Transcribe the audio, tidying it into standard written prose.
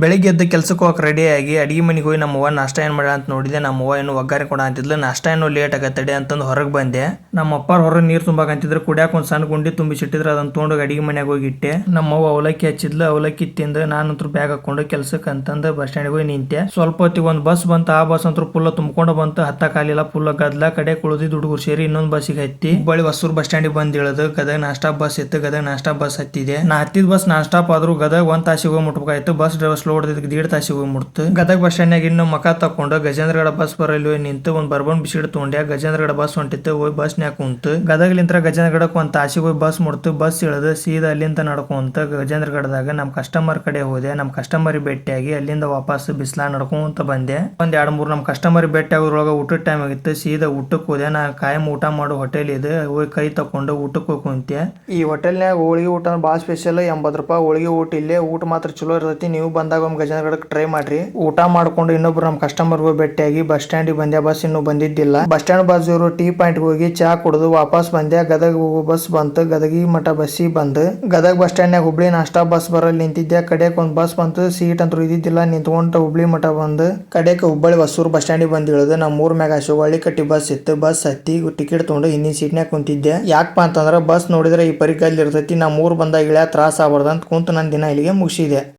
ಬೆಳಿಗ್ಗೆ ಎದ್ದು ಕೆಲ್ಸಕ್ಕೆ ಹೋಗಕ್ಕೆ ರೆಡಿ ಆಗಿ ಅಡಿಗೆ ಮನೆಗೆ ಹೋಗಿ ನಮ್ಮವ್ವ ನಾಷ್ಟ ಏನು ಮಾಡ ಅಂತ ನೋಡಿದೆ. ನಮ್ಮವ್ವ ಏನು ಒಗ್ಗಾರಿ ಕೊಡ ಅಂತಿದ್ಲು. ನಾಷ್ಟ ಏನು ಲೇಟ್ ಆಗತ್ತಡೆ ಅಂತಂದು ಹೊರಗೆ ಬಂದೆ. ನಮ್ಮ ಅಪ್ಪಾರ ಹೊರಗೆ ನೀರು ತುಂಬಾಕಂತಿದ್ರು. ಕುಡಿಯಾಕ ಒಂದು ಸಣ್ಣ ಗುಂಡಿ ತುಂಬಿಸಿಟ್ಟಿದ್ರು. ಅದನ್ನ ತೊಗೊಂಡು ಅಡಿಗೆ ಮನೆಯಾಗ ಹೋಗಿ ಇಟ್ಟೆ. ನಮ್ಮವ್ವ ಅವಲಕ್ಕಿ ಹಚ್ಚಿದ್ಲು. ಅವಲಕ್ಕಿ ತಿಂದು ನಾನಂತೂ ಬ್ಯಾಗ್ ಹಾಕೊಂಡು ಕೆಲ್ಸಕ್ಕೆ ಅಂತಂದು ಬಸ್ ಸ್ಟ್ಯಾಂಡಿಗೆ ಹೋಗಿ ನಿಂತೆ. ಸ್ವಲ್ಪ ಹೊತ್ತಿಗೆ ಒಂದು ಬಸ್ ಬಂತು. ಆ ಬಸ್ ಅಂತೂ ಫುಲ್ ತುಂಬಿಕೊಂಡು ಬಂತು. ಹತ್ತಕ್ಕಾಗಲಿಲ್ಲ, ಫುಲ್ ಗದ್ಲ. ಕಡೆ ಕುಳಿದಿದ್ದು ಹುಡುಗರು ಸೇರಿ ಇನ್ನೊಂದು ಬಸ್ಸಿಗೆ ಹತ್ತಿ ಹುಬ್ಬಳ್ಳಿ ಹೊಸೂರು ಬಸ್ ಸ್ಟ್ಯಾಂಡಿಗೆ ಬಂದು ಇಳಿದು ಗದಗ ನಾಷ್ಟಾ ಬಸ್ ಇತ್ತು. ಗದಗ ನಾಷ್ಟಾ ಬಸ್ ಹತ್ತಿದೆ. ನಾ ಹತ್ತಿದ ಬಸ್ ನಾಷ್ಟಾ ಆದ್ರೂ ಗದಗ 1 ತಾಸಿಗೆ ಹೋಗಿ ಮುಟ್ಬೇಕಾಯ್ತು. ಬಸ್ ಡ್ರೈವರ್ ಸ್ಲೋ ಹೊಡೆದಿದ್ದಕ್ಕೆ 1.5 ತಾಸಿಗೆ ಹೋಗಿ ಮುಟ್ತು. ಗದಗ ಬಸ್ ಸ್ಟ್ಯಾಂಡ್ನಾಗ ಇನ್ನು ಮಕ ತಕೊಂಡು ಗಜೇಂದ್ರಗಡ ಬಸ್ ಬರಲಿ ನಿಂತು ಒಂದು ಬರ್ಬನ್ ಬಿಸ್ಕಿಟ್ ತೊಗೊಂಡ್ಯ. ಗಜೇಂದ್ರಗಡ ಬಸ್ ಹೊಂಟಿತ್ತು. ಹೋಗಿ ಬಸ್ನ್ಯಾಗ ಕುಂತು ಗದಗಲಿಂತ್ರ ಗಜೇಂದ್ರಗಡಕ್ಕೆ 1 ತಾಸಿಗೆ ಹೋಗಿ ಬಸ್ ಮುಟ್ತು. ಬಸ್ ಇಳಿದು ಸೀದಾ ಅಲ್ಲಿಂದ ನಡ್ಕೊಂತ ಗಜೇಂದ್ರಗಡದಾಗ ನಮ್ಮ ಕಸ್ಟಮರ್ ಕಡೆ ಹೋದೆ. ನಮ್ಮ ಕಸ್ಟಮರ್ ಭೇಟಿಯಾಗಿ ಅಲ್ಲಿಂದ ವಾಪಸ್ ಬಿಸ್ಲಾ ನಡ್ಕೊಂತ ಬಂದೆ. ಒಂದ್ 2-3 ನಮ್ಮ ಕಸ್ಟಮರ್ ಭೇಟಿ ಆಗೋದ್ರೊಳಗೆ ಊಟದ ಟೈಮ್ ಆಗಿತ್ತು. ಸೀದಾ ಊಟಕ್ಕೆ ಹೋದೆ. ನಾ ಕಾಯಂ ಊಟ ಮಾಡೋ ಹೋಟೆಲ್ ಇದೆ. ಹೋಗಿ ಕೈ ತಕೊಂಡು ಊಟಕ್ಕೆ ಹೋಗಿ ಕುಂತೆ. ಈ ಹೋಟೆಲ್ನಾಗ ಹೋಳಿಗೆ ಊಟ ಭಾಳ ಸ್ಪೆಷಲ್. 80 ರೂಪಾಯಿ ಹೋಳಿಗೆ ಊಟ. ಇಲ್ಲೇ ಊಟ ಮಾತ್ರ ಚಲೋ ಇರ್ತೈತಿ. ನೀವು ಬಂದಾಗ ಒಮ್ಮೆ ಗಜೇಂದ್ರಗಡಕ್ಕೆ ಟ್ರೈ ಮಾಡ್ರಿ. ಊಟ ಮಾಡ್ಕೊಂಡು ಇನ್ನೊಬ್ರು ನಮ್ಮ ಕಸ್ಟಮರ್ ಭೇಟಿಯಾಗಿ ಬಸ್ ಸ್ಟ್ಯಾಂಡಿಗೆ ಬಂದೆ. ಬಸ್ ಇನ್ನೂ ಬಂದಿದ್ದಿಲ್ಲ. ಬಸ್ ಸ್ಟ್ಯಾಂಡ್ ಬಾಜು ಇರೋ ಟೀ ಪಾಯಿಂಟ್ ಹೋಗಿ ಚಾ ಕುಡಿದು ವಾಪಸ್ ಬಂದೆ. ಗದಗ ಹೋಗೋ ಬಸ್ ಬಂತು. ಗದಗಿ ಮಠ ಬಸ್ಸಿಗೆ ಬಂದು ಗದಗ ಬಸ್ ಸ್ಟ್ಯಾಂಡ್ನಾಗ ಹುಬ್ಳಿ ನಾಷ್ಟಾ ಬಸ್ ಬರಲ್ ನಿಂತಿದ್ದೆ. ಕಡೆಕ್ ಒಂದು ಬಸ್ ಬಂತು. ಸೀಟ್ ಅಂತೂ ಇದ್ದಿದ್ದಿಲ್ಲ. ನಿಂತ್ಕೊಂಡ ಹುಬ್ಳಿ ಮಠ ಬಂದು ಕಡೆಕ್ ಹುಬ್ಬಳ್ಳಿ ಹೊಸೂರು ಬಸ್ ಸ್ಟ್ಯಾಂಡಿಗೆ ಬಂದು ಇಳಿದು ನಮ್ಮ ಊರ್ ಮ್ಯಾಗ ಶಿವಳ್ಳಿ ಕಟ್ಟಿ ಬಸ್ ಇತ್ತು. ಬಸ್ ಹತ್ತಿ ಟಿಕೆಟ್ ತಗೊಂಡು ಹಿಂದಿನ ಸೀಟ್ನ್ಯಾಗ ಕುಂತಿದ್ದೆ. ಯಾಕಪ್ಪ ಅಂತಂದ್ರೆ ಬಸ್ ನೋಡಿದ್ರೆ ಈ ಪರಿಕಲ್ಲಿ ಇರ್ತೈತಿ. ನಮ್ಮ ಊರು ಬಂದಾಗ ಇಳ್ಯಾ ತ್ರಾಸ ಆಗ್ಬಾರ್ದು ಅಂತ ಕುಂತು ನನ್ನ ದಿನ ಇಲ್ಲಿಗೆ ಮುಗಿಸಿದೆ.